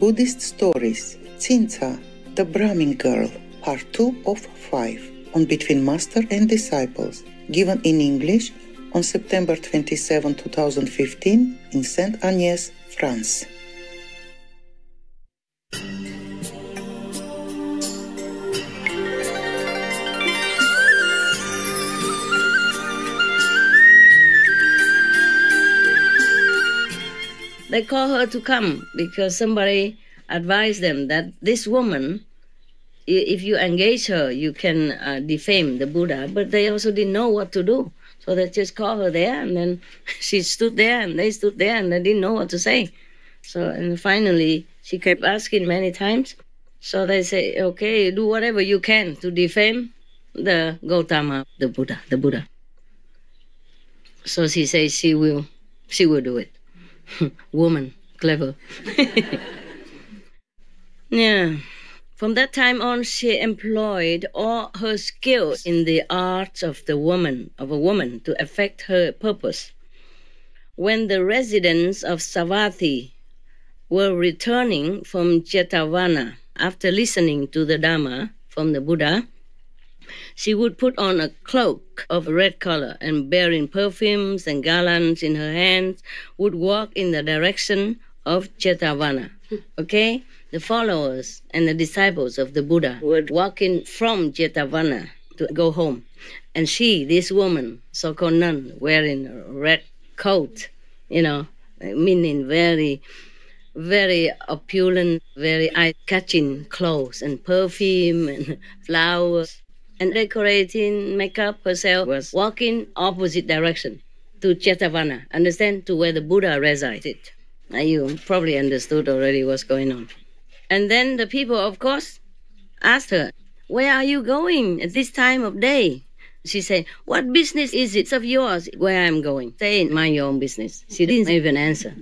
Buddhist Stories, Tsinza, the Brahmin Girl, Part 2 of 5, on Between Master and Disciples, given in English on September 27, 2015 in Saint Agnès, France. They call her to come because somebody advised them that this woman, if you engage her, you can defame the Buddha. But they also didn't know what to do. So they just called her there, and then she stood there, and they stood there, and they didn't know what to say. So, and finally, she kept asking many times. So they say, okay, do whatever you can to defame the Gautama, the Buddha. So she says she will do it. Woman, clever. Yeah. From that time on, she employed all her skills in the arts of a woman to effect her purpose. When the residents of Savatthi were returning from Jetavana after listening to the Dhamma from the Buddha, she would put on a cloak of red color and bearing perfumes and garlands in her hands, would walk in the direction of Jetavana. Okay? The followers and the disciples of the Buddha were walking from Jetavana to go home. And she, this woman, so-called nun, wearing a red coat, meaning very, very opulent, very eye-catching clothes and perfume and flowers, and decorating makeup herself, was walking opposite direction to Jetavana, understand, to where the Buddha resided. Now you probably understood already what's going on. And then the people, of course, asked her, where are you going at this time of day? She said, what business is it of yours where I'm going? Say, mind your own business. She didn't even answer.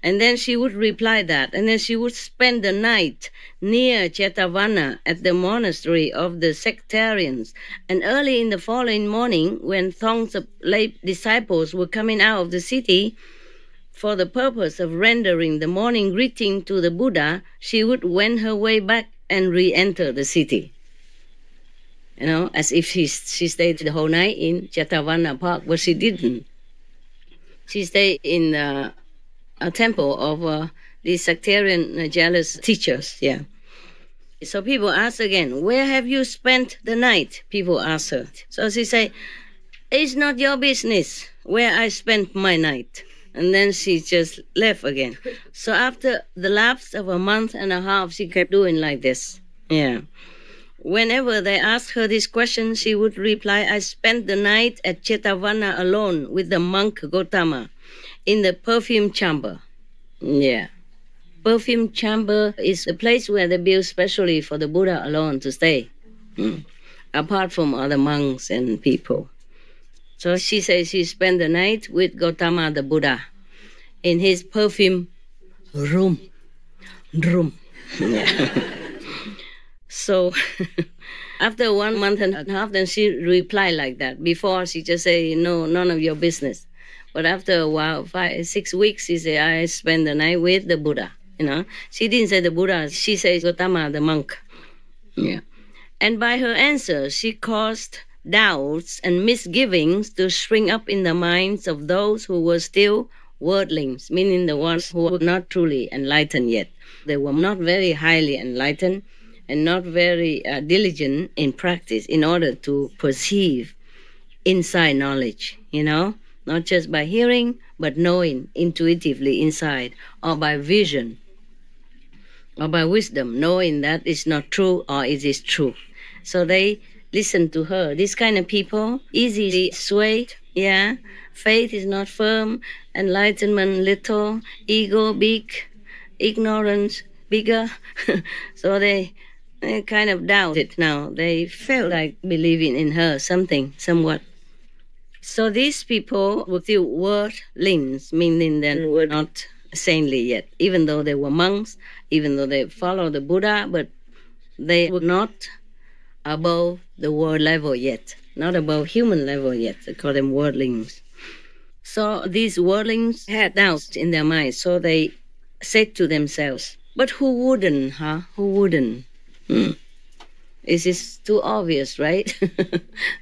And then she would reply that, and then she would spend the night near Jetavana at the monastery of the sectarians. And early in the following morning, when throngs of lay disciples were coming out of the city for the purpose of rendering the morning greeting to the Buddha, she would wend her way back and re-enter the city. As if she stayed the whole night in Jetavana Park, but she didn't. She stayed in a temple of these sectarian jealous teachers, yeah. So people ask again, where have you spent the night? People ask her. So she say, it's not your business where I spent my night. And then she just left again. So after the lapse of a month and a half, she kept doing like this, yeah. Whenever they asked her this question, she would reply, I spent the night at Jetavana alone with the monk Gautama in the perfume chamber. Yeah. Perfume chamber is a place where they build specially for the Buddha alone to stay, apart from other monks and people. So she says she spent the night with Gautama the Buddha in his perfume room. Yeah. So after 1 month and a half, then she replied like that. Before she just say, no, none of your business. But after a while, 5-6 weeks, she said, I spent the night with the Buddha. She didn't say the Buddha, she said Gautama the monk. Yeah. And by her answer, she caused doubts and misgivings to spring up in the minds of those who were still worldlings, meaning the ones who were not truly enlightened yet. They were not very highly enlightened and not very diligent in practice in order to perceive inside knowledge, not just by hearing, but knowing intuitively inside, or by vision, or by wisdom, knowing that it's not true or it is true. So they listen to her. This kind of people, easily swayed, yeah. Faith is not firm, enlightenment little, ego big, ignorance bigger. So they kind of doubt it now. They felt like believing in her something, somewhat. So these people were still worldlings, meaning they were not saintly yet, even though they were monks, even though they followed the Buddha, but they were not above the world level yet, not above human level yet. They call them worldlings. So these worldlings had doubts in their minds, so they said to themselves, but who wouldn't, huh? Who wouldn't? This is too obvious, right?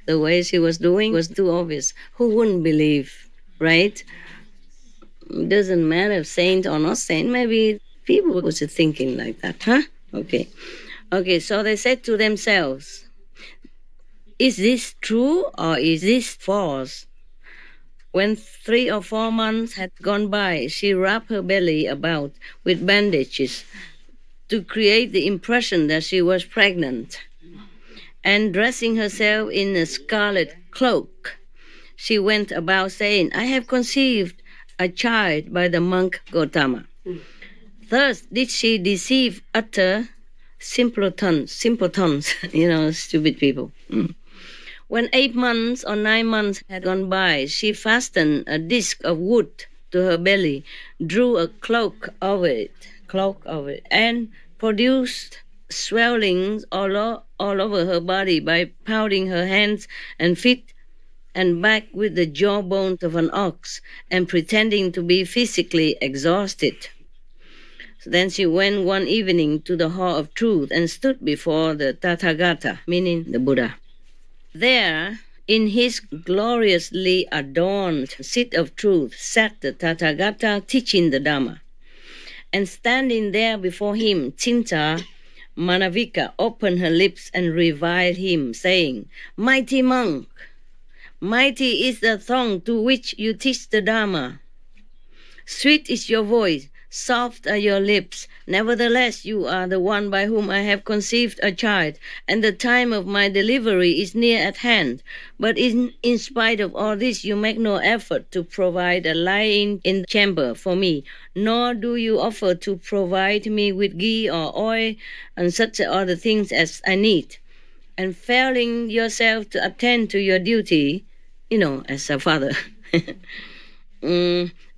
The way she was doing was too obvious. Who wouldn't believe, right? It doesn't matter, saint or not saint. Maybe people was thinking like that, huh? Okay. Okay, so they said to themselves, is this true or is this false? When 3 or 4 months had gone by, she wrapped her belly about with bandages to create the impression that she was pregnant. And dressing herself in a scarlet cloak, she went about saying, I have conceived a child by the monk Gautama. Thus did she deceive utter simpletons, stupid people. When 8 months or 9 months had gone by, she fastened a disc of wood to her belly, drew a cloak over it, and produced swellings all over her body by pounding her hands and feet and back with the jawbones of an ox and pretending to be physically exhausted. So then she went one evening to the Hall of Truth and stood before the Tathagata, meaning the Buddha. There, in his gloriously adorned seat of truth, sat the Tathagata teaching the Dhamma. And standing there before him, Cinta Manavika opened her lips and reviled him, saying, Mighty monk, mighty is the tongue to which you teach the Dhamma. Sweet is your voice, soft are your lips. Nevertheless, you are the one by whom I have conceived a child, and the time of my delivery is near at hand. But in spite of all this, you make no effort to provide a lying in chamber for me, nor do you offer to provide me with ghee or oil and such other things as I need. And failing yourself to attend to your duty, as a father,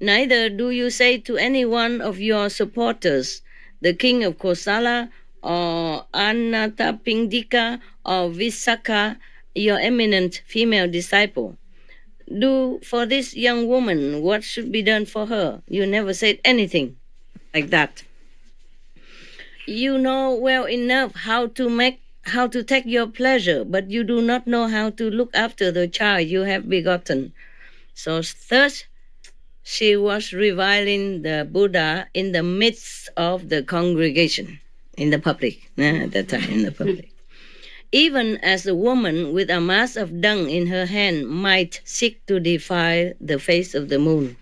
neither do you say to any one of your supporters, the king of Kosala, or Anathapindika, or Visakha, your eminent female disciple, do for this young woman what should be done for her. You never said anything like that. You know well enough how to take your pleasure, but you do not know how to look after the child you have begotten. So thus, she was reviling the Buddha in the midst of the congregation, in the public, at that time, in the public. Even as a woman with a mass of dung in her hand might seek to defile the face of the moon.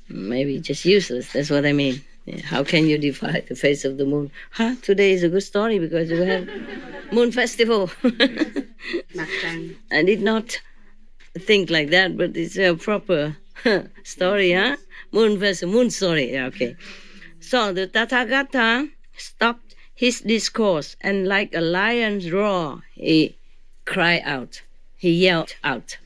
Maybe just useless, that's what I mean. How can you defile the face of the moon? Today is a good story because you have moon festival. I did not think like that, but it's a proper story, huh? Moon festival, moon story, okay. So the Tathagata stopped his discourse, and like a lion's roar, he cried out. He yelled out.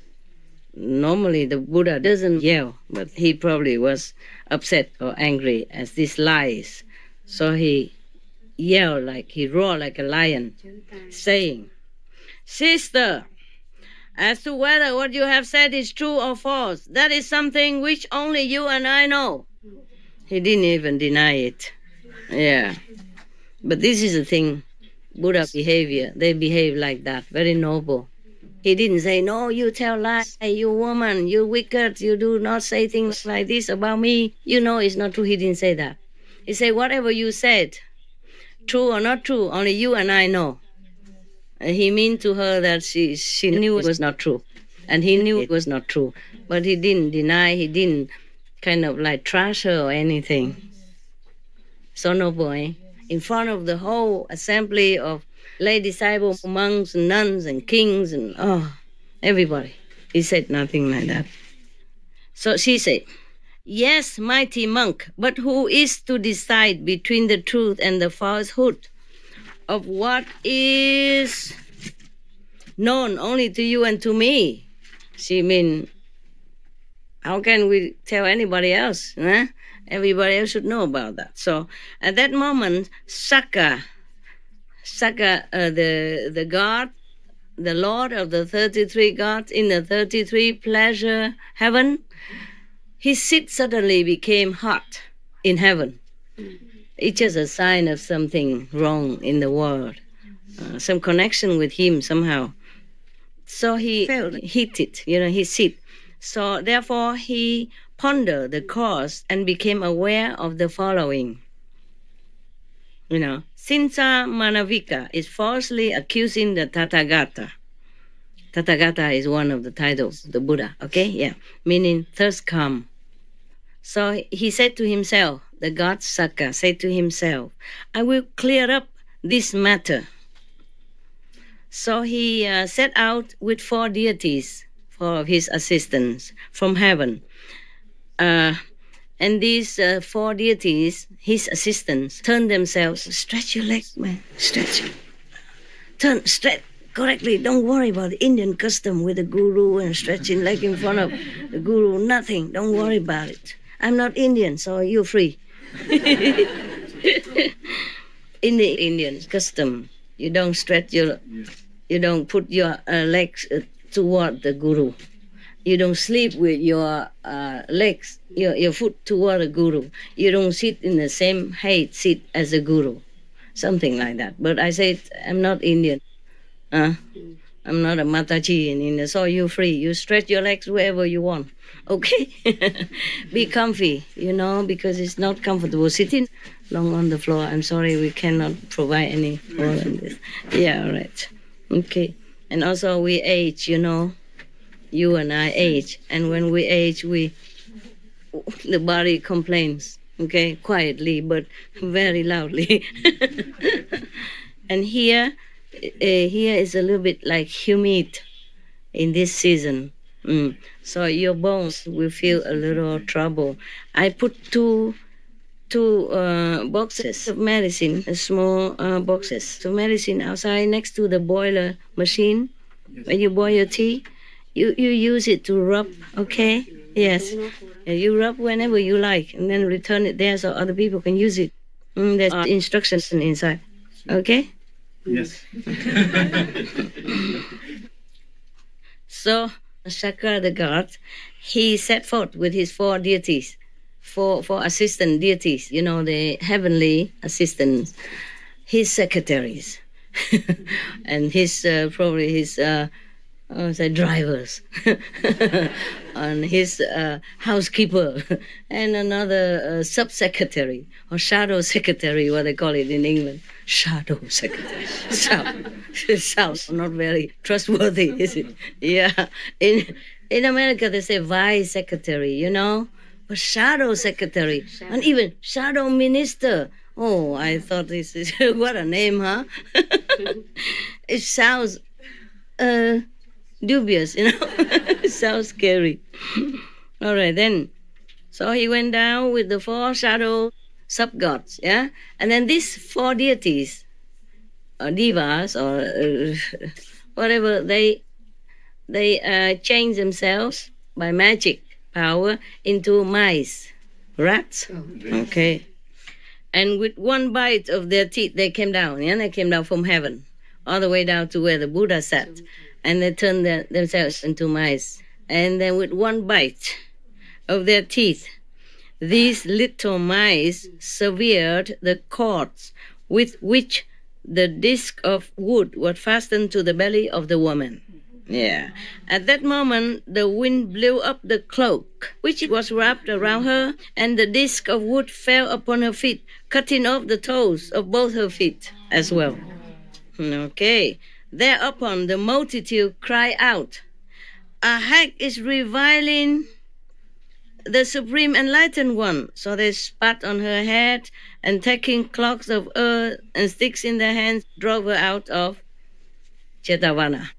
Normally the Buddha doesn't yell, but he probably was upset or angry as this lies. So he yelled he roared like a lion, saying, Sister, as to whether what you have said is true or false, that is something which only you and I know. He didn't even deny it. Yeah. But this is the thing, Buddha behavior, they behave like that, very noble. He didn't say, no, you tell lies, you woman, you wicked, you do not say things like this about me. You know it's not true. He didn't say that. He said, whatever you said, true or not true, only you and I know. And he meant to her that she knew it was not true. And he knew it was not true. But he didn't deny, he didn't kind of trash her or anything. So noble, eh? In front of the whole assembly of lay disciples, monks, nuns, and kings, and everybody. He said nothing like that. So she said, yes, mighty monk, but who is to decide between the truth and the falsehood of what is known only to you and to me? She mean, how can we tell anybody else? Huh? Everybody else should know about that. So at that moment, Sakka, the god, the lord of the 33 gods in the 33 pleasure heaven, his seat suddenly became hot in heaven. It's just a sign of something wrong in the world, some connection with him somehow. So he felt heated, he sick. So therefore he pondered the cause and became aware of the following. Sinsa Manavika is falsely accusing the Tathagata. Tathagata is one of the titles of the Buddha, okay? Yeah, meaning thirst come. So he said to himself, the god Sakka said to himself, I will clear up this matter. So he set out with 4 deities for his assistance from heaven. And these 4 deities, his assistants, turn themselves, stretch your legs, man, stretch. Stretch correctly. Don't worry about the Indian custom with the guru and stretching leg in front of the guru. Nothing. Don't worry about it. I'm not Indian, so you're free. In the Indian custom, you don't stretch you don't put your legs toward the guru. You don't sleep with your legs, your foot toward the guru. You don't sit in the same height seat as the guru. Something like that. But I said, I'm not Indian. I'm not a Mataji in India, so you're free. You stretch your legs wherever you want. Okay? Be comfy, because it's not comfortable sitting long on the floor. I'm sorry, we cannot provide any more than this. Yeah, all right. Okay. And also we age, You and I age. And when we age, the body complains, okay? Quietly, but very loudly. And here is a little bit like humid in this season. So your bones will feel a little trouble. I put two boxes of medicine, small boxes of medicine outside next to the boiler machine. When you boil your tea, you use it to rub, okay? Yes. You rub whenever you like and then return it there so other people can use it. There's instructions inside. Okay? Yes. So Sakka the god, he set forth with his 4 deities, four assistant deities, the heavenly assistants, his secretaries, and his probably his drivers, and his housekeeper, and another sub-secretary or shadow secretary, what they call it in England. Shadow secretary. Sounds not very trustworthy, is it? Yeah. In America, they say vice secretary, but shadow secretary, and even shadow minister. Oh, I thought this is what a name, huh? It sounds dubious, It sounds scary. All right, then. So he went down with the 4 shadow sub-gods, yeah? And then these 4 deities, or devas, or whatever, they change themselves by magic power into mice, rats. Okay. And with one bite of their teeth, they came down, They came down from heaven, all the way down to where the Buddha sat. And they turned themselves into mice. And then with one bite of their teeth, these little mice severed the cords with which the disc of wood was fastened to the belly of the woman. Yeah. At that moment, the wind blew up the cloak, which was wrapped around her, and the disc of wood fell upon her feet, cutting off the toes of both her feet as well. Okay. Thereupon, the multitude cried out, "A hag is reviling the Supreme Enlightened One." So they spat on her head, and taking clods of earth and sticks in their hands, drove her out of Jetavana,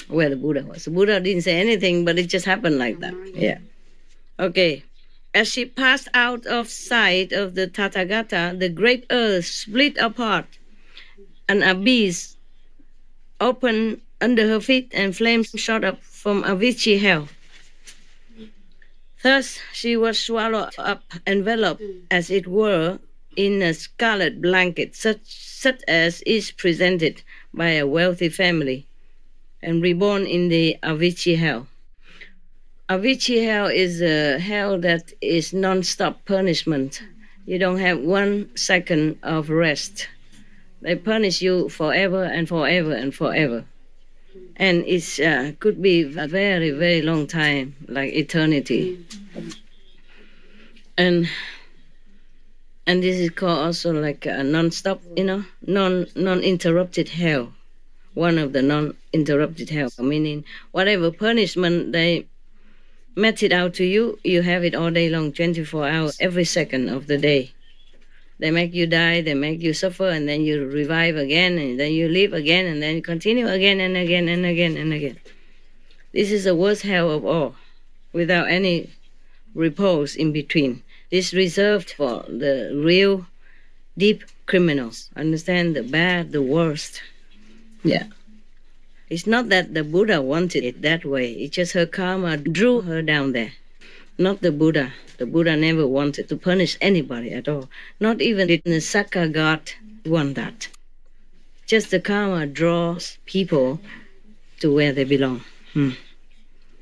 where the Buddha was. The Buddha didn't say anything, but it just happened like that. Yeah. Okay. As she passed out of sight of the Tathagata, the great earth split apart. An abyss opened under her feet, and flames shot up from Avicii hell. Thus she was swallowed up, enveloped, as it were, in a scarlet blanket, such as is presented by a wealthy family, and reborn in the Avicii hell. Avicii hell is a hell that is non-stop punishment. You don't have 1 second of rest. They punish you forever and forever and forever. And it could be a very, very long time, like eternity. And this is called also like a non-stop, non-interrupted hell. One of the non-interrupted hell, meaning whatever punishment they meted out to you, you have it all day long, 24 hours, every second of the day. They make you die, they make you suffer, and then you revive again, and then you live again, and then you continue again and again and again and again. This is the worst hell of all, without any repose in between. This is reserved for the real deep criminals. Understand? The bad, the worst. Yeah. It's not that the Buddha wanted it that way. It's just her karma drew her down there. Not the Buddha. The Buddha never wanted to punish anybody at all. Not even did the Sakka God want that. Just the karma draws people to where they belong.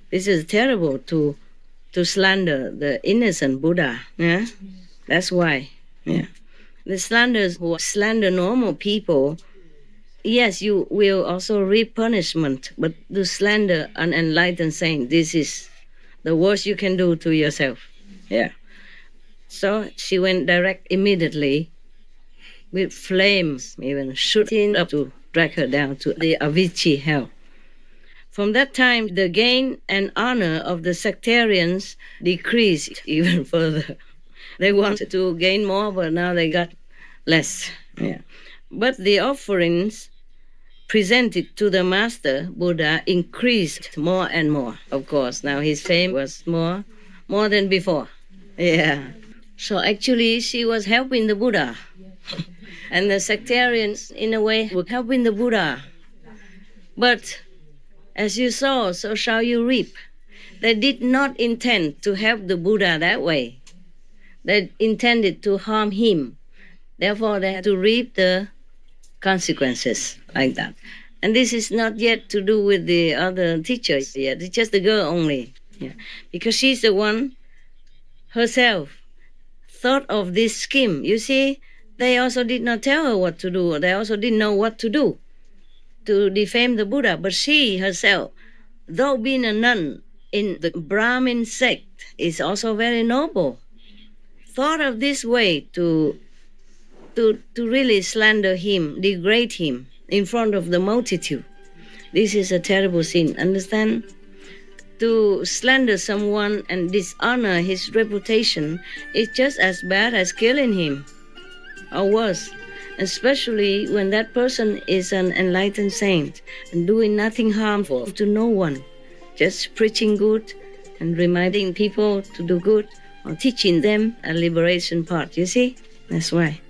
This is terrible to slander the innocent Buddha. Yeah? That's why. Yeah. The slanders who slander normal people, yes, you will also reap punishment, but to slander an enlightened saint, this is the worst you can do to yourself. Yeah. So she went direct immediately with flames, even shooting up to drag her down to the Avicii hell. From that time, the gain and honor of the sectarians decreased even further. They wanted to gain more, but now they got less. Yeah. But the offerings presented to the Master Buddha increased more and more. Of course, now his fame was more than before. Yeah. So actually, she was helping the Buddha. And the sectarians, in a way, were helping the Buddha. But as you sow, so shall you reap. They did not intend to help the Buddha that way. They intended to harm him. Therefore, they had to reap the consequences like that. And this is not yet to do with the other teachers yet. It's just the girl only. Yeah. Because she's the one herself thought of this scheme. You see, they also did not tell her what to do. They also didn't know what to do to defame the Buddha. But she herself, though being a nun in the Brahmin sect, is also very noble, thought of this way to really slander him, degrade him in front of the multitude. This is a terrible sin, understand? To slander someone and dishonor his reputation is just as bad as killing him, or worse, especially when that person is an enlightened saint and doing nothing harmful to no one, just preaching good and reminding people to do good or teaching them a liberation path. You see? That's why.